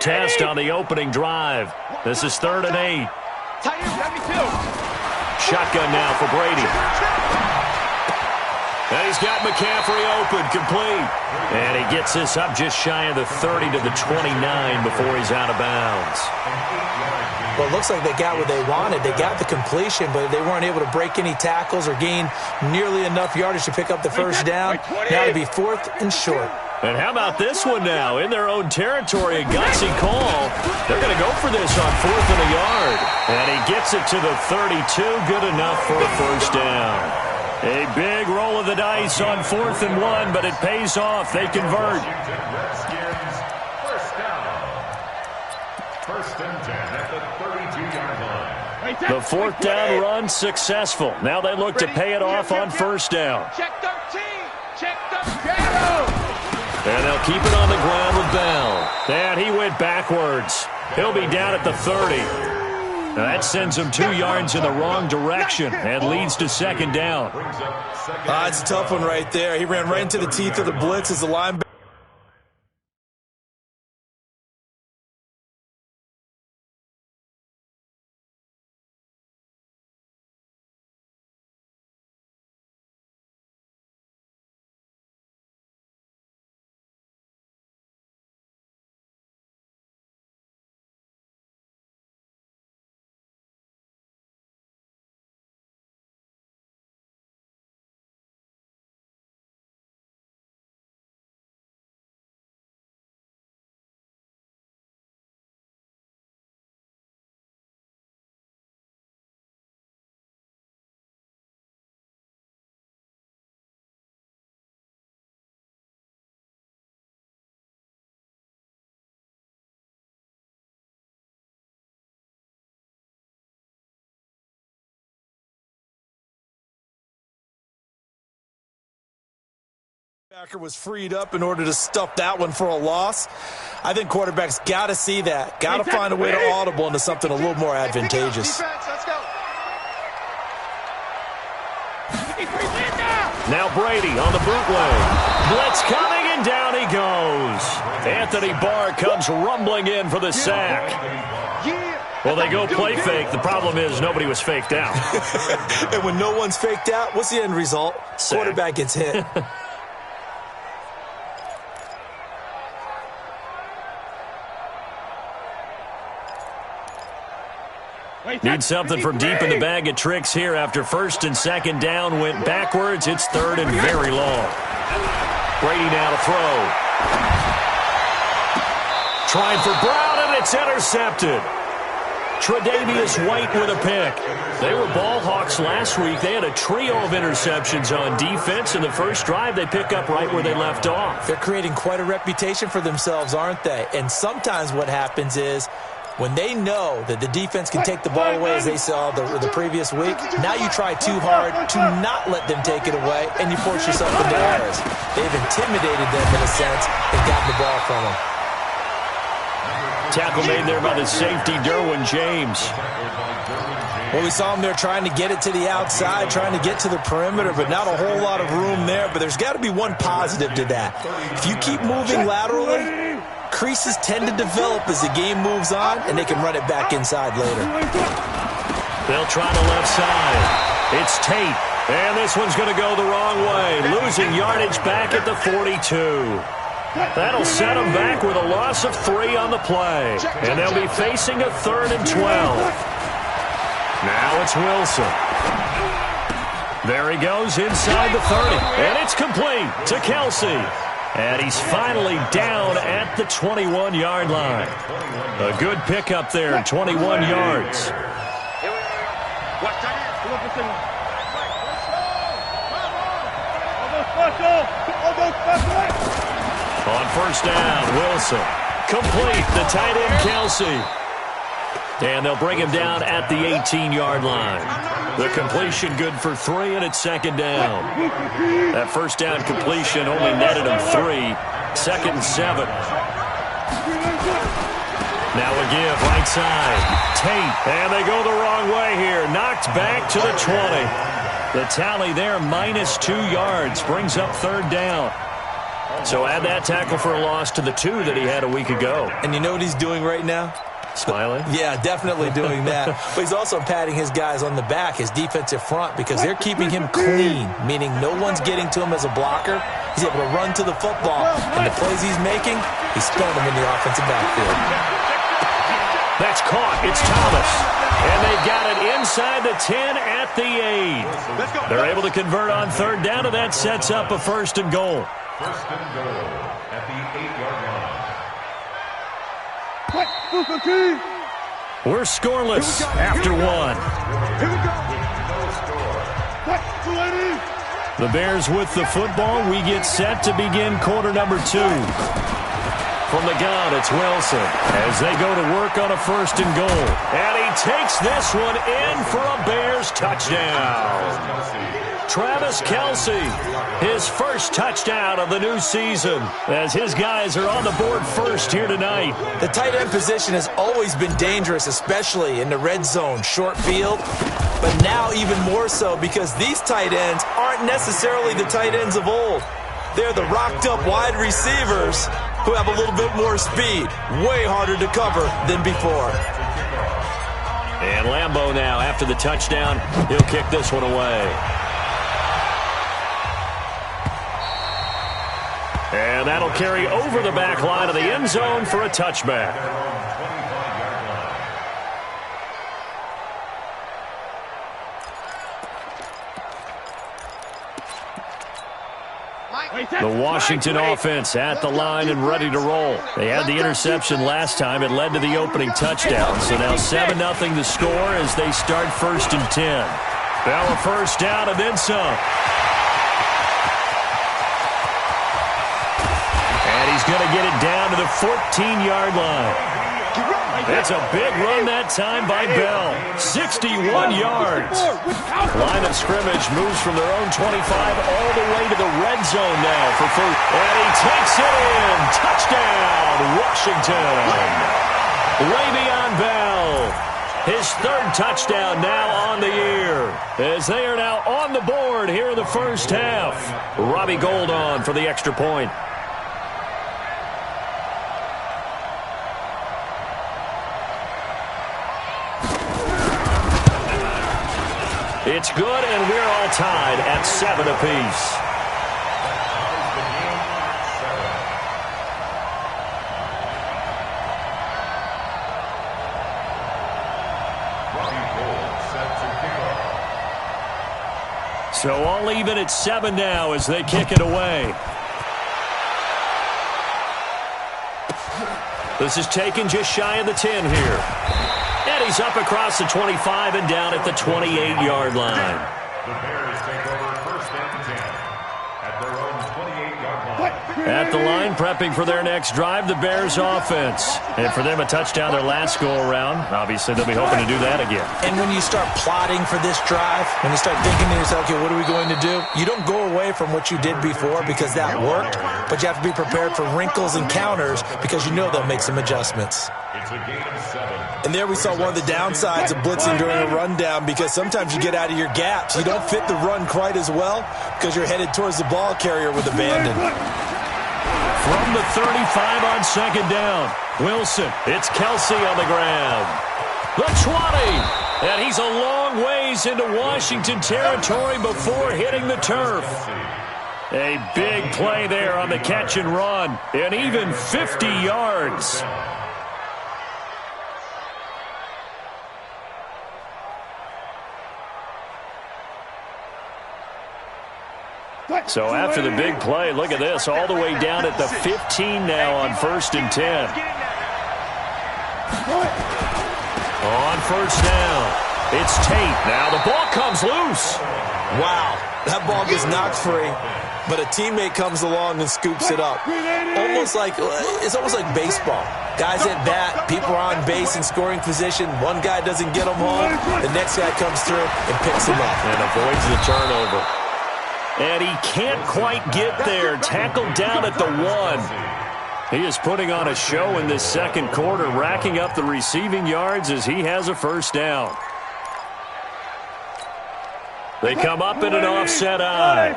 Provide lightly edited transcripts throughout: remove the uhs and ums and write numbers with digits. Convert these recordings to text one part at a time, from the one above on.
Test on the opening drive. This is 3rd and 8. Shotgun now for Brady. And he's got McCaffrey open, complete. And he gets this up just shy of the 30 to the 29 before he's out of bounds. Well, it looks like they got what they wanted. They got the completion, but they weren't able to break any tackles or gain nearly enough yardage to pick up the first down. Now it'll be 4th and short. And how about this one now? In their own territory, a gutsy call. They're going to go for this on 4th and a yard. And he gets it to the 32. Good enough for a first down. A big roll of the dice on 4th and 1, but it pays off. They convert. First and 10 at the 32-yard line. The 4th down run successful. Now they look to pay it off on first down. Check 13. Check 13. And they'll keep it on the ground with Bell. And he went backwards. He'll be down at the 30. Now that sends him 2 yards in the wrong direction and leads to 2nd down. It's a tough one right there. He ran right into the teeth of the blitz as the linebacker. Was freed up in order to stuff that one for a loss. I think quarterbacks got to see that. Got to find a way to audible into something a little more advantageous. Now Brady on the bootleg. Blitz coming, and down he goes. Anthony Barr comes rumbling in for the sack. Well, they go play fake. The problem is nobody was faked out. And when no one's faked out, what's the end result? Sack. Quarterback gets hit. Need something from deep in the bag of tricks here after 1st and 2nd down went backwards. It's 3rd and very long. Brady now to throw. Trying for Brown, and it's intercepted. Tre'Davious White with a pick. They were ball hawks last week. They had a trio of interceptions on defense. In the first drive, they pick up right where they left off. They're creating quite a reputation for themselves, aren't they? And sometimes what happens is, when they know that the defense can take the ball away, as they saw the previous week, now you try too hard to not let them take it away, and you force yourself into errors. They've intimidated them in a sense and gotten the ball from them. Tackle made there by the safety, Derwin James. Well, we saw him there trying to get it to the outside, trying to get to the perimeter, but not a whole lot of room there. But there's got to be one positive to that. If you keep moving laterally, creases tend to develop as the game moves on, and they can run it back inside later. They'll try the left side. It's Tate, and this one's going to go the wrong way, losing yardage back at the 42. That'll set them back with a loss of 3 on the play, and they'll be facing a 3rd and 12. Now it's Wilson. There he goes inside the 30, and it's complete to Kelsey. And he's finally down at the 21-yard line. A good pickup there, 21 yards. On first down, Wilson. Complete, the tight end, Kelsey. And they'll bring him down at the 18-yard line. The completion good for 3, and it's 2nd down. That first down completion only netted him 3. 2nd and 7. Now a give, right side. Tate, and they go the wrong way here. Knocked back to the 20. The tally there, -2 yards, brings up 3rd down. So add that tackle for a loss to the 2 that he had a week ago. And you know what he's doing right now? Smiling? Yeah, definitely doing that. But he's also patting his guys on the back, his defensive front, because they're keeping him clean, meaning no one's getting to him as a blocker. He's able to run to the football, and the plays he's making, he's throwing them in the offensive backfield. That's caught. It's Thomas. And they've got it inside the 10 at the 8. They're able to convert on third down, and that sets up a first and goal. First and goal at the 8-yard line. We're scoreless after 1. The Bears with the football. We get set to begin quarter number 2. From the gun, it's Wilson as they go to work on a first and goal. And he takes this one in for a Bears touchdown. Travis Kelce, his first touchdown of the new season, as his guys are on the board first here tonight. The tight end position has always been dangerous, especially in the red zone, short field, but now even more so because these tight ends aren't necessarily the tight ends of old. They're the rocked-up wide receivers who have a little bit more speed, way harder to cover than before. And Lambeau now, after the touchdown, he'll kick this one away. And that'll carry over the back line of the end zone for a touchback. The Washington offense at the line and ready to roll. They had the interception last time. It led to the opening touchdown. So now 7-0 the score as they start first and 10. Now a first down and then some. He's going to get it down to the 14-yard line. That's a big run that time by Bell. 61 yards. Line of scrimmage moves from their own 25 all the way to the red zone now for first. And he takes it in. Touchdown, Washington. Way beyond Bell. His third touchdown now on the year, as they are now on the board here in the first half. Robbie Gould on for the extra point. It's good, and we're all tied at 7 apiece. So all even at 7 now as they kick it away. This is taken just shy of the 10 here. And he's up across the 25 and down at the 28-yard line. The Bears take over first and 10 at their own 28-yard line. At the line, prepping for their next drive, the Bears offense. And for them, a touchdown their last go-around. Obviously, they'll be hoping to do that again. And when you start plotting for this drive, when you start thinking to yourself, okay, what are we going to do? You don't go away from what you did before because that worked, but you have to be prepared for wrinkles and counters because you know they'll make some adjustments. It's a gain of 7. And there we saw one of the downsides of blitzing during a rundown because sometimes you get out of your gaps. You don't fit the run quite as well because you're headed towards the ball carrier with abandon. From the 35 on second down, Wilson. It's Kelce on the grab. The 20. And he's a long ways into Washington territory before hitting the turf. A big play there on the catch and run. And even 50 yards. So after the big play, look at this, all the way down at the 15 now on first and 10. On first down, it's Tate. Now the ball comes loose. Wow, that ball gets knocked free, but a teammate comes along and scoops it up. It's almost like baseball. Guys at bat, people are on base in scoring position. One guy doesn't get them home. The next guy comes through and picks him up. And avoids the turnover. And he can't quite get there. Tackled down at the 1. He is putting on a show in this second quarter, racking up the receiving yards as he has a first down. They come up in an offset eye.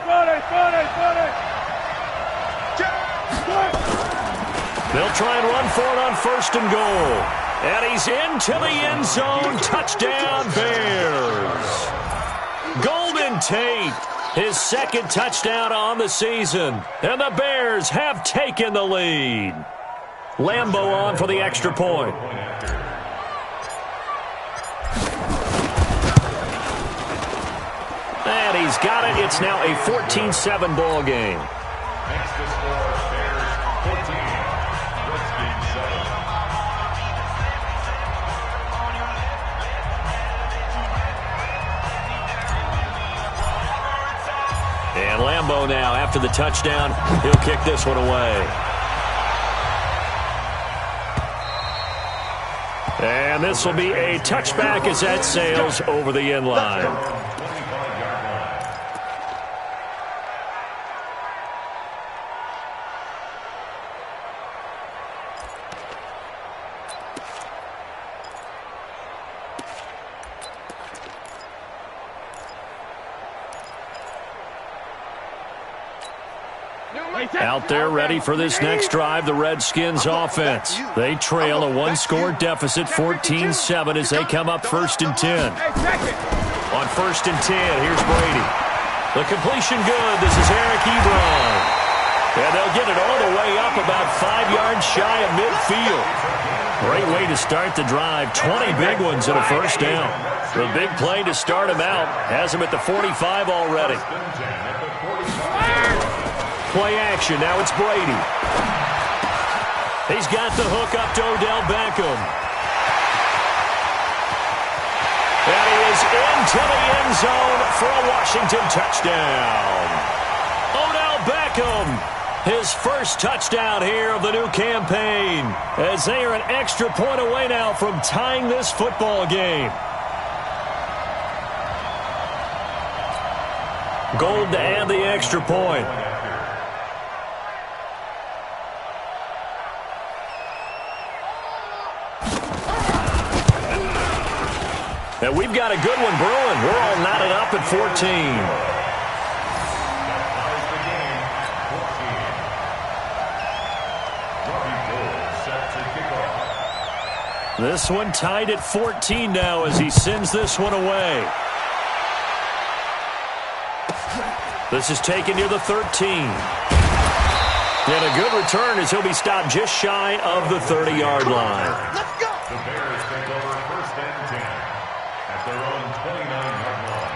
They'll try and run for it on 1st and goal. And he's into the end zone. Touchdown, Bears. Golden Tate, his 2nd touchdown on the season. And the Bears have taken the lead. Lambo on for the extra point. And he's got it. It's now a 14-7 ball game. Next to score, Bears 14, Redskins 7. And Lambo now, after the touchdown, he'll kick this one away. And this will be a touchback as that sails over the end line. Out there ready for this next drive, the Redskins offense. They trail a 1-score deficit, 14-7, as they come up 1st and 10. On 1st and 10, here's Brady. The completion good. This is Eric Ebron. And they'll get it all the way up about 5 yards shy of midfield. Great way to start the drive. 20 big ones and a 1st down. The big play to start him out has him at the 45 already. Play action. Now it's Brady. He's got the hook up to Odell Beckham. And he is into the end zone for a Washington touchdown. Odell Beckham, his 1st touchdown here of the new campaign, as they are an extra point away now from tying this football game. Gold to add the extra point. And we've got a good one brewing. We're all knotted up at 14. This one tied at 14 now as he sends this one away. This is taken near the 13. And a good return as he'll be stopped just shy of the 30-yard line. Let's go. The Bears take over 1st and 10 at their own 29-yard line.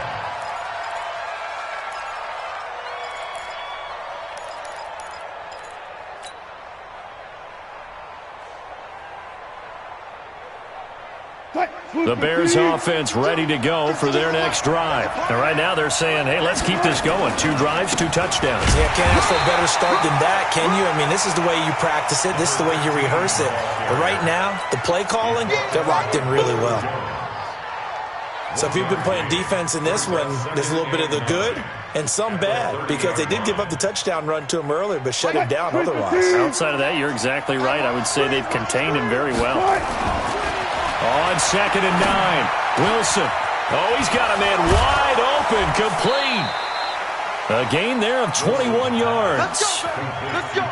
The Bears offense ready to go for their next drive. And right now they're saying, hey, let's keep this going. 2 drives, 2 touchdowns. Yeah, can't ask for a better start than that, can you? I mean, this is the way you practice it. This is the way you rehearse it. But right now, the play calling got locked in really well. So if you've been playing defense in this one, there's a little bit of the good and some bad, because they did give up the touchdown run to him earlier, but shut him down otherwise. Outside of that, you're exactly right. I would say they've contained him very well. On 2nd and 9, Wilson. Oh, he's got a man wide open, complete. A gain there of 21 yards. Let's go.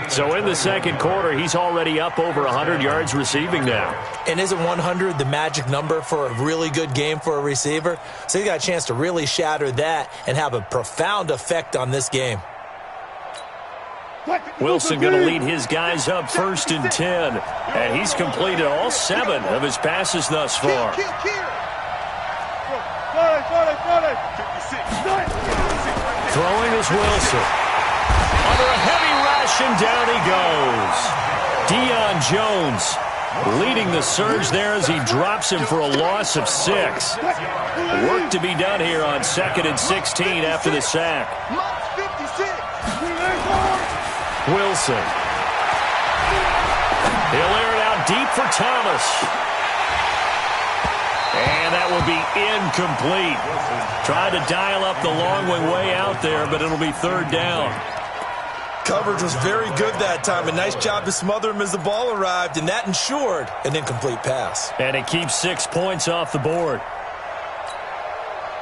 So in the 2nd quarter, he's already up over 100 yards receiving now. And isn't 100 the magic number for a really good game for a receiver? So he's got a chance to really shatter that and have a profound effect on this game. Wilson going to lead his guys up 1st and 10. And he's completed all 7 of his passes thus far. Throwing is Wilson. Under a heavy rush, and down he goes. Deion Jones leading the surge there as he drops him for a loss of 6. Work to be done here on 2nd and 16 after the sack. Wilson. He'll air it out deep for Thomas. And that will be incomplete. Tried to dial up the long way out there, but it'll be 3rd down. Coverage was very good that time. A nice job to smother him as the ball arrived, and that ensured an incomplete pass. And it keeps 6 points off the board.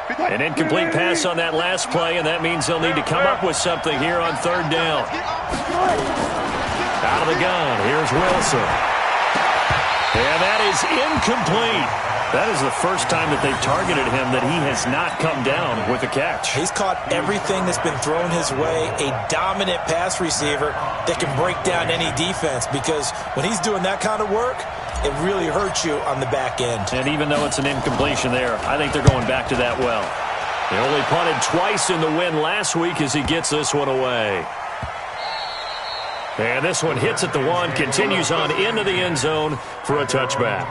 An incomplete pass on that last play, and that means they'll need to come up with something here on third down. Out of the gun, here's Wilson. And that is incomplete. That is the first time that they've targeted him that he has not come down with a catch. He's caught everything that's been thrown his way, a dominant pass receiver that can break down any defense, because when he's doing that kind of work, it really hurts you on the back end. And even though it's an incompletion there, I think they're going back to that well. They only punted twice in the win last week as he gets this one away. And this one hits at the 1, continues on into the end zone for a touchback.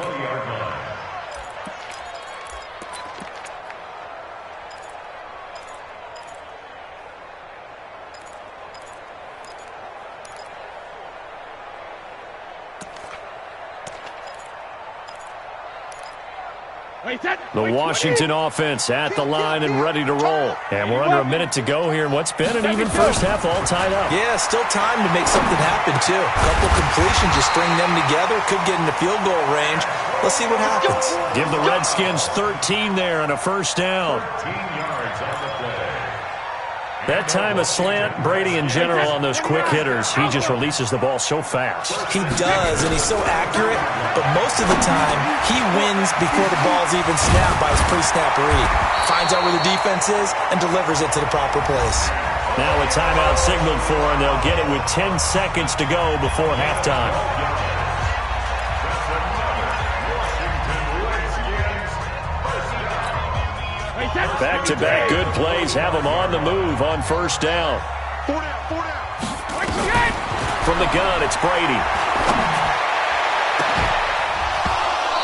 The Washington offense at the line and ready to roll. And we're under a minute to go here in what's been an even first half, all tied up. Yeah, still time to make something happen, too. A couple completions, just string them together. Could get into field goal range. Let's see what happens. Give the Redskins 13 there and a first down. 13 yards on the play. That time a slant, Brady in general on those quick hitters, he just releases the ball so fast. He does, and he's so accurate, but most of the time he wins before the ball's even snapped by his pre-snap read. Finds out where the defense is and delivers it to the proper place. Now a timeout signaled for, and they'll get it with 10 seconds to go before halftime. Back-to-back good plays have them on the move on first down. From the gun, it's Brady.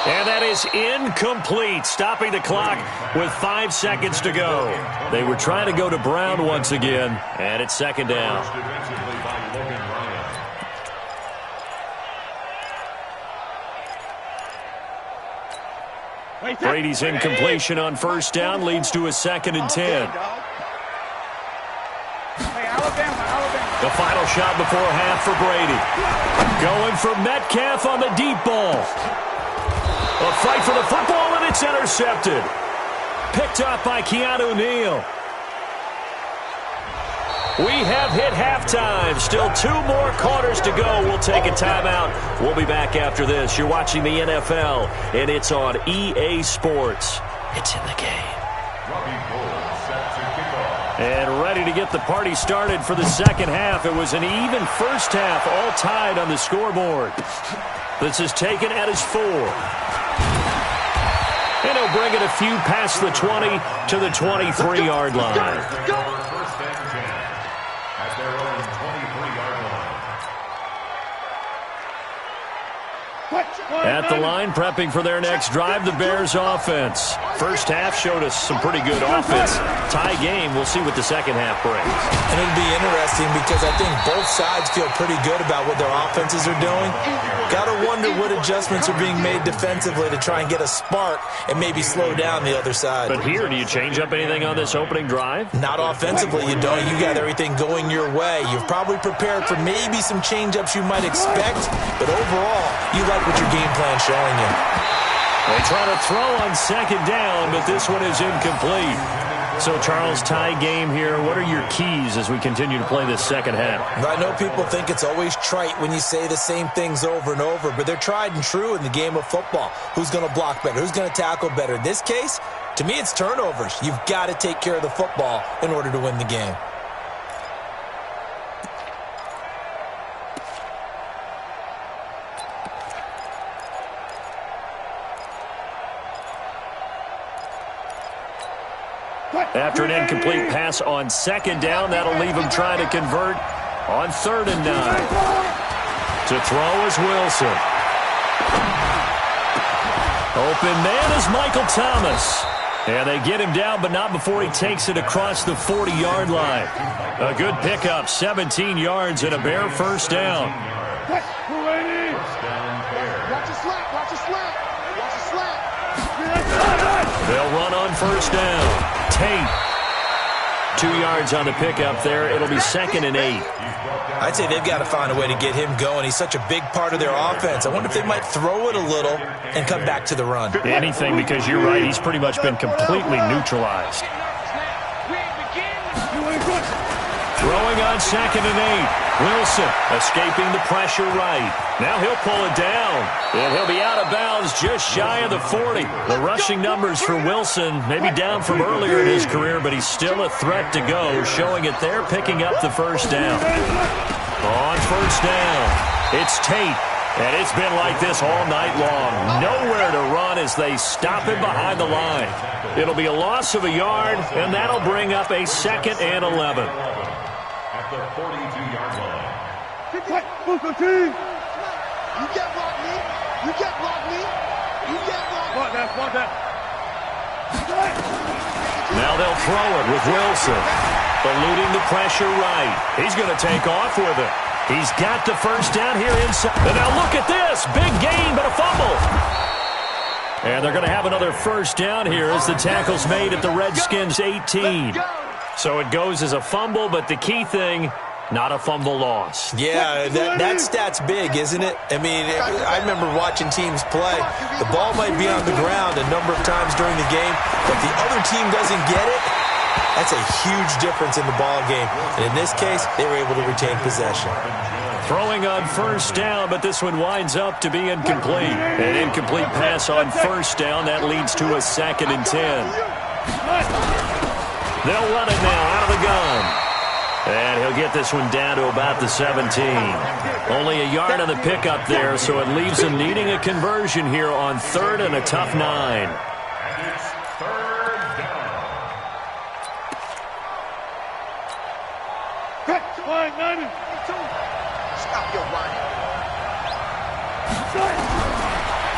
And that is incomplete, stopping the clock with 5 seconds to go. They were trying to go to Brown once again, and it's second down. Brady's incompletion on first down leads to a 2nd and 10. The final shot before half for Brady. Going for Metcalf on the deep ball. A fight for the football, and it's intercepted. Picked up by Keanu Neal. We have hit halftime. Still 2 more quarters to go. We'll take a timeout. We'll be back after this. You're watching the NFL, and it's on EA Sports. It's in the game. And ready to get the party started for the second half. It was an even first half, all tied on the scoreboard. This is taken at his 4. And he'll bring it a few past the 20 to the 23-yard line. At the line, prepping for their next drive, the Bears offense. First half showed us some pretty good offense. Tie game, we'll see what the second half brings. And it'll be interesting because I think both sides feel pretty good about what their offenses are doing. Got to wonder what adjustments are being made defensively to try and get a spark and maybe slow down the other side. But here, do you change up anything on this opening drive? Not offensively, you don't. You got everything going your way. You've probably prepared for maybe some change-ups you might expect, but overall, you like what your game plan's showing you. They try to throw on second down, but this one is incomplete. So, Charles, tie game here. What are your keys as we continue to play this second half? I know people think it's always trite when you say the same things over and over, but they're tried and true in the game of football. Who's going to block better? Who's going to tackle better? In this case, to me, it's turnovers. You've got to take care of the football in order to win the game. After an incomplete pass on second down, that'll leave him trying to convert on 3rd and 9. To throw is Wilson. Open man is Michael Thomas. And they get him down, but not before he takes it across the 40-yard line. A good pickup, 17 yards and a bare first down. Watch a slap, watch a slap, watch a slap. They'll run on first down. Tate. 2 yards on the pickup there. It'll be 2nd and 8. I'd say they've got to find a way to get him going. He's such a big part of their offense. I wonder if they might throw it a little and come back to the run. Anything, because you're right. He's pretty much been completely neutralized. Throwing on 2nd and 8. Wilson escaping the pressure right. Now he'll pull it down. And he'll be out of bounds just shy of the 40. The rushing numbers for Wilson maybe down from earlier in his career, but he's still a threat to go, showing it there, picking up the first down. On first down, it's Tate. And it's been like this all night long. Nowhere to run as they stop him behind the line. It'll be a loss of a yard, and that'll bring up a 2nd and 11. At the 42-yard line. You get block me. You get block me. You get block me. Block that. Now they'll throw it with Wilson. Eluding the pressure right. He's going to take off with it. He's got the first down here inside. And now look at this. Big gain, but a fumble. And they're going to have another first down here as the tackle's made at the Redskins' 18. So it goes as a fumble, but the key thing, not a fumble loss. Yeah, that stat's big, isn't it? I mean, I remember watching teams play. The ball might be on the ground a number of times during the game, but the other team doesn't get it. That's a huge difference in the ball game. And in this case, they were able to retain possession. Throwing on first down, but this one winds up to be incomplete. An incomplete pass on first down. That leads to a 2nd and 10. They'll run it now out of the gun. And he'll get this one down to about the 17. Only a yard on the pickup there, so it leaves him needing a conversion here on 3rd and a tough 9. And it's 3rd down. Stop your whining.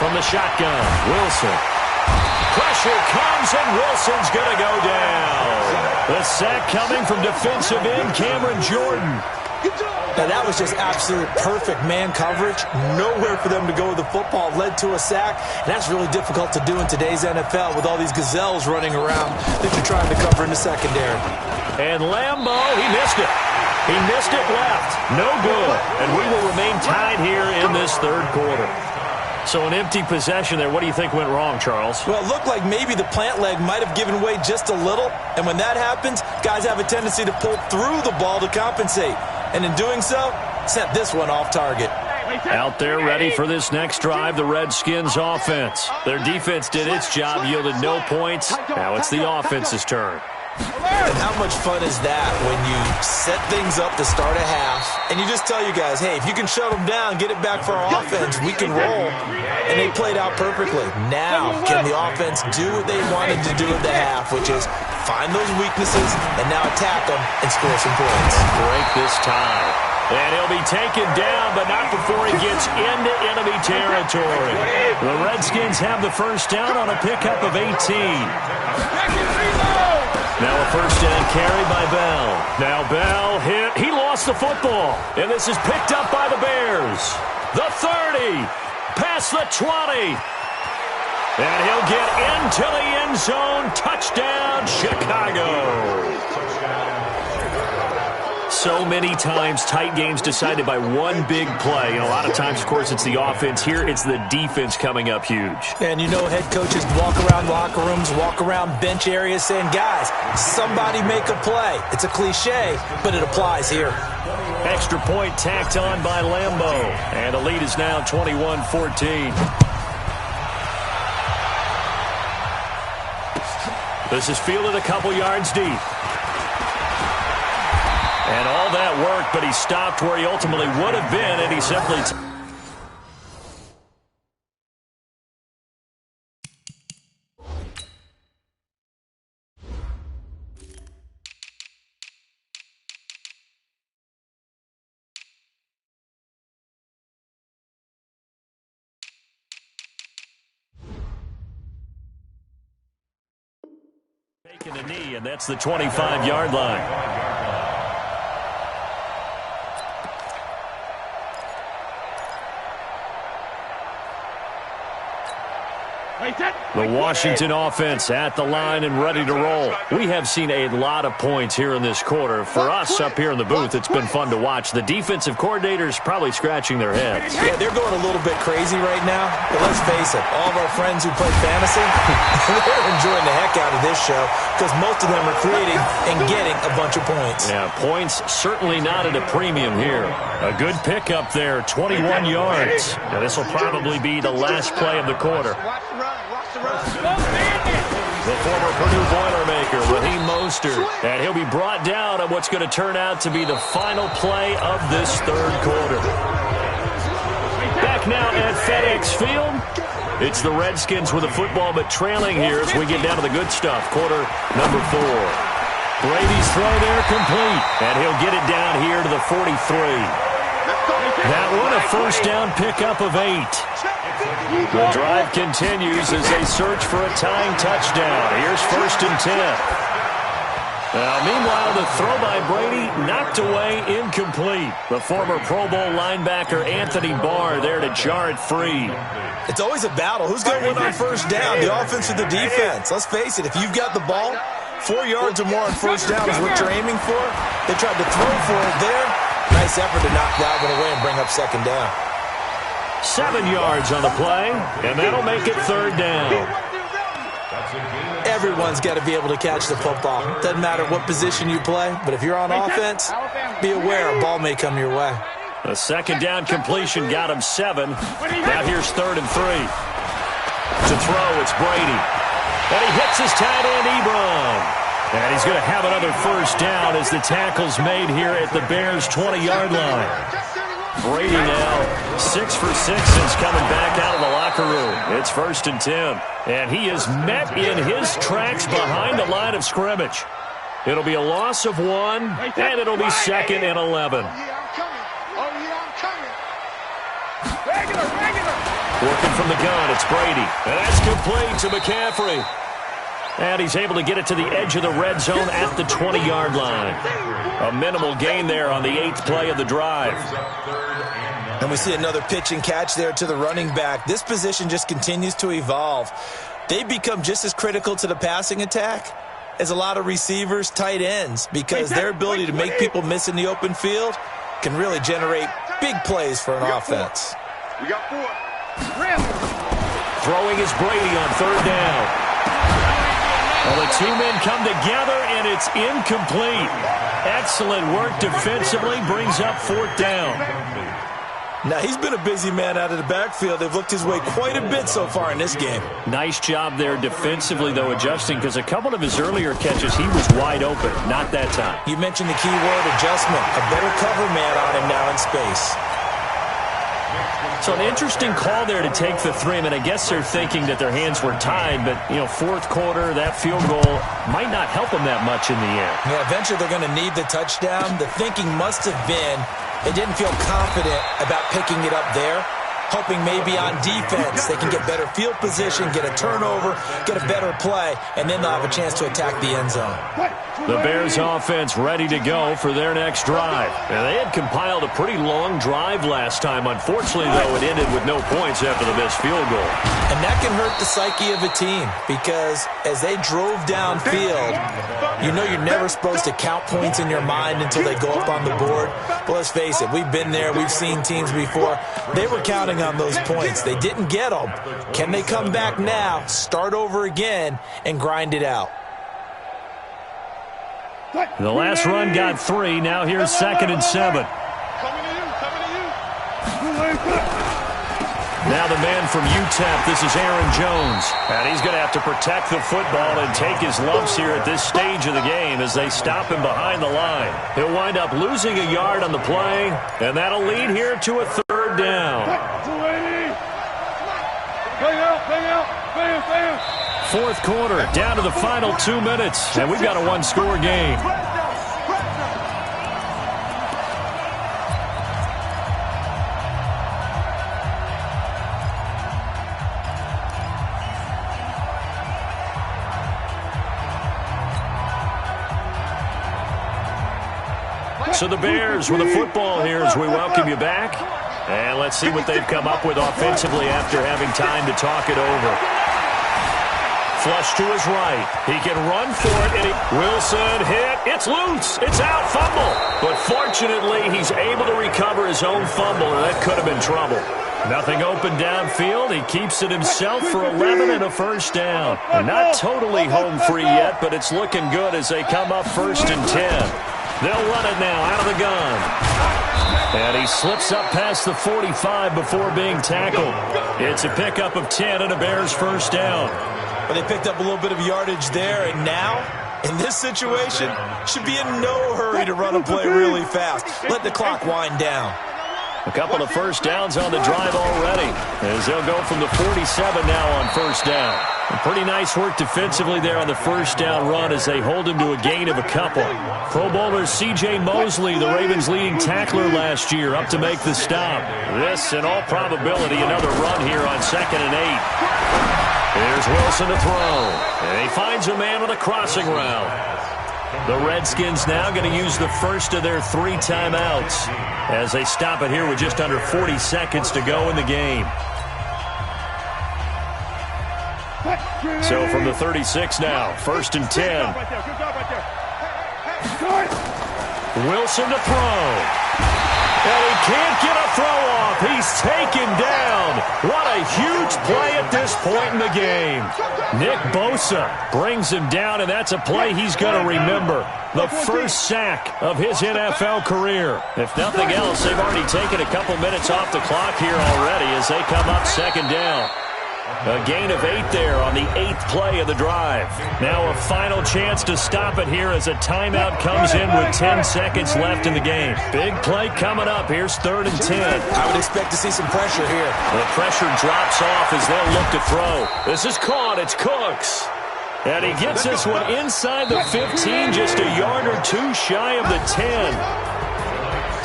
From the shotgun, Wilson. Pressure comes, and Wilson's going to go down. The sack coming from defensive end Cameron Jordan. Now, that was just absolute perfect man coverage. Nowhere for them to go with the football. Led to a sack, and that's really difficult to do in today's NFL with all these gazelles running around that you're trying to cover in the secondary. And Lambo, he missed it. He missed it left. No good. And we will remain tied here in this 3rd quarter. So an empty possession there. What do you think went wrong, Charles? Well, it looked like maybe the plant leg might have given way just a little. And when that happens, guys have a tendency to pull through the ball to compensate. And in doing so, sent this one off target. Out there ready for this next drive, the Redskins offense. Their defense did its job, yielded no points. Now it's the offense's turn. And how much fun is that when you set things up to start a half and you just tell you guys, hey, if you can shut them down, get it back for our offense, we can roll. And they played out perfectly. Now, can the offense do what they wanted to do at the half, which is find those weaknesses and now attack them and score some points? Break this time. And he'll be taken down, but not before he gets into enemy territory. The Redskins have the first down on a pickup of 18. Now a first down carry by Bell. Now Bell hit. He lost the football. And this is picked up by the Bears. The 30. Past the 20. And he'll get into the end zone. Touchdown, Chicago. So many times, tight games decided by one big play. And a lot of times, of course, it's the offense. Here, it's the defense coming up huge. And you know head coaches walk around locker rooms, walk around bench areas saying, guys, somebody make a play. It's a cliche, but it applies here. Extra point tacked on by Lambo. And the lead is now 21-14. This is fielded a couple yards deep. And all that worked, but he stopped where he ultimately would have been, and he simply... taking a knee, and that's the 25-yard line. The Washington offense at the line and ready to roll. We have seen a lot of points here in this quarter. For us up here in the booth, it's been fun to watch. The defensive coordinators probably scratching their heads. Yeah, they're going a little bit crazy right now. But let's face it, all of our friends who play fantasy, they're enjoying the heck out of this show because most of them are creating and getting a bunch of points. Yeah, points certainly not at a premium here. A good pickup there, 21 yards. Now, this will probably be the last play of the quarter. The former Purdue Boilermaker, Raheem Mostert, and he'll be brought down on what's going to turn out to be the final play of this third quarter. Back now at FedEx Field. It's the Redskins with the football, but trailing here as we get down to the good stuff. Quarter number 4. Brady's throw there complete, and he'll get it down here to the 43. That one a first down pickup of 8. The drive continues as they search for a tying touchdown. Here's 1st and 10. Now, meanwhile, the throw by Brady knocked away, incomplete. The former Pro Bowl linebacker Anthony Barr there to jar it free. It's always a battle. Who's going to win on first down, the offense or the defense? Let's face it, if you've got the ball, 4 yards or more on first down is what you're aiming for. They tried to throw for it there. Nice effort to knock that one away and bring up 2nd down. 7 yards on the play, and that'll make it 3rd down. Everyone's got to be able to catch the football. Doesn't matter what position you play, but if you're on offense, be aware a ball may come your way. The 2nd down completion got him 7. Now here's 3rd and 3. To throw, it's Brady. And he hits his tight end, Ebron. And he's going to have another first down as the tackle's made here at the Bears' 20-yard line. Brady now 6 for 6 since coming back out of the locker room. It's 1st and 10. And he is met in his tracks behind the line of scrimmage. It'll be a loss of 1, and it'll be 2nd and 11. Working from the gun, it's Brady. And that's complete to McCaffrey. And he's able to get it to the edge of the red zone at the 20-yard line. A minimal gain there on the 8th play of the drive. And we see another pitch and catch there to the running back. This position just continues to evolve. They become just as critical to the passing attack as a lot of receivers, tight ends, because their ability to make people miss in the open field can really generate big plays for an offense. We got 4. Throwing is Brady on 3rd down. Well, the two men come together, and it's incomplete. Excellent work defensively, brings up 4th down. Now, he's been a busy man out of the backfield. They've looked his way quite a bit so far in this game. Nice job there defensively, though, adjusting, because a couple of his earlier catches, he was wide open. Not that time. You mentioned the key word, adjustment. A better cover man on him now in space. So an interesting call there to take the 3. I mean, I guess they're thinking that their hands were tied, but, 4th quarter, that field goal might not help them that much in the end. Yeah, eventually they're going to need the touchdown. The thinking must have been they didn't feel confident about picking it up there, hoping maybe on defense they can get better field position, get a turnover, get a better play, and then they'll have a chance to attack the end zone. The Bears offense ready to go for their next drive. And they had compiled a pretty long drive last time. Unfortunately, though, it ended with no points after the missed field goal. And that can hurt the psyche of a team because as they drove downfield, you're never supposed to count points in your mind until they go up on the board. But let's face it, we've been there. We've seen teams before. They were counting on those points. They didn't get them. Can they come back now, start over again, and grind it out? The last run got 3. Now here's 2nd and 7. Now the man from UTEP, this is Aaron Jones. And he's going to have to protect the football and take his lumps here at this stage of the game as they stop him behind the line. He'll wind up losing a yard on the play, and that'll lead here to a 3rd down. 4th quarter, down to the final 2 minutes, and we've got a 1-score game. So the Bears with the football here as we welcome you back. And let's see what they've come up with offensively after having time to talk it over. flush to his right. He can run for it, and Wilson hit. It's loose. It's out. Fumble. But fortunately, he's able to recover his own fumble, and that could have been trouble. Nothing open downfield. He keeps it himself for 11 and a first down. And not totally home free yet, but it's looking good as they come up 1st and 10. They'll run it now out of the gun. And he slips up past the 45 before being tackled. It's a pickup of 10 and a Bears first down. But they picked up a little bit of yardage there, and now, in this situation, should be in no hurry to run a play really fast. Let the clock wind down. A couple of first downs on the drive already, as they'll go from the 47 now on first down. A pretty nice work defensively there on the first down run as they hold him to a gain of a couple. Pro Bowler C.J. Mosley, the Ravens' leading tackler last year, up to make the stop. This, in all probability, another run here on 2nd and 8. Here's Wilson to throw, and he finds a man on a crossing route. The Redskins now going to use the first of their 3 timeouts as they stop it here with just under 40 seconds to go in the game. So from the 36 now, 1st and 10. Wilson to throw. And he can't get a throw off. He's taken down. What a huge play at this point in the game. Nick Bosa brings him down, and that's a play he's going to remember. The first sack of his NFL career. If nothing else, they've already taken a couple minutes off the clock here already as they come up 2nd down. A gain of 8 there on the 8th play of the drive. Now a final chance to stop it here as a timeout comes in with 10 seconds left in the game. Big play coming up. Here's 3rd and 10. I would expect to see some pressure here. The pressure drops off as they'll look to throw. This is caught. It's Cooks. And he gets this one inside the 15, just a yard or 2 shy of the 10.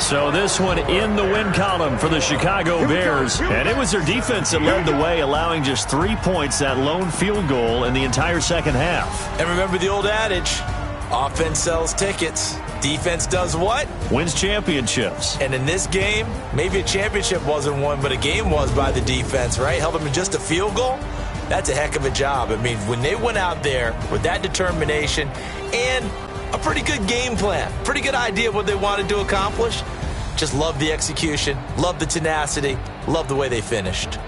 So this one in the win column for the Chicago Bears. And it was their defense that led the way, allowing just 3 points, that lone field goal in the entire second half. And remember the old adage, offense sells tickets. Defense does what? Wins championships. And in this game, maybe a championship wasn't won, but a game was by the defense, right? Held them to just a field goal. That's a heck of a job. I mean, when they went out there with that determination and a pretty good game plan, pretty good idea of what they wanted to accomplish. Just love the execution, love the tenacity, love the way they finished.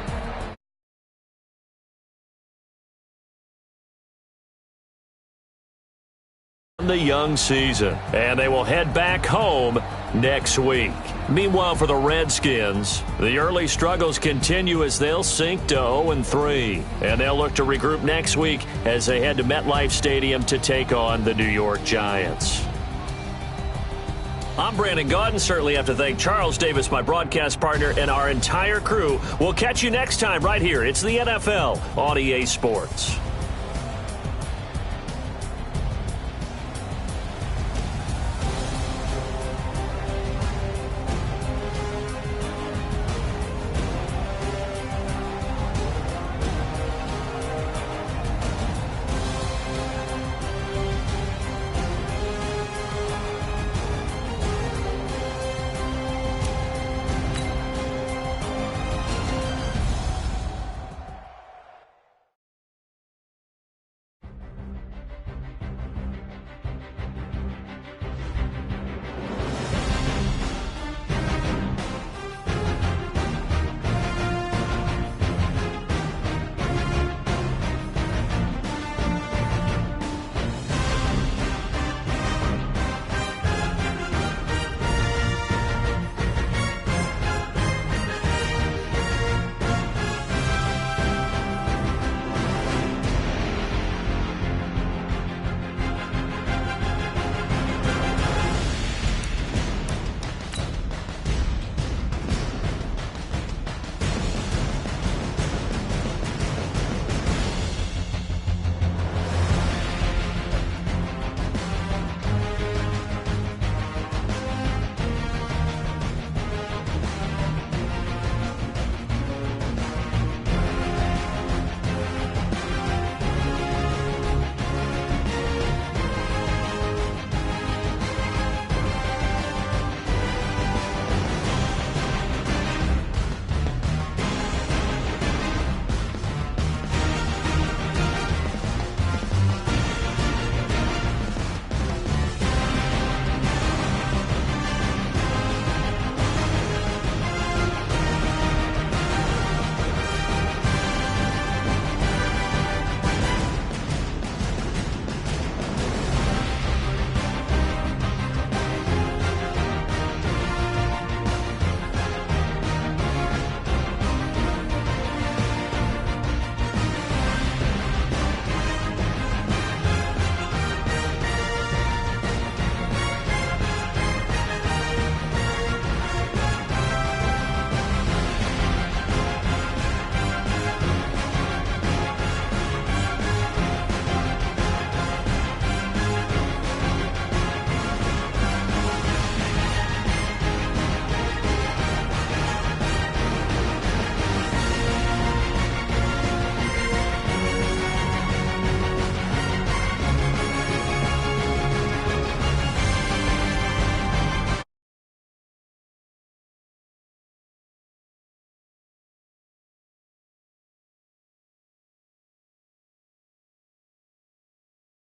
The young season, and they will head back home next week. Meanwhile, for the Redskins, the early struggles continue as they'll sink to 0-3, and they'll look to regroup next week as they head to MetLife Stadium to take on the New York Giants. I'm Brandon Gaudin. Certainly have to thank Charles Davis, my broadcast partner, and our entire crew. We'll catch you next time right here. It's the NFL on EA Sports.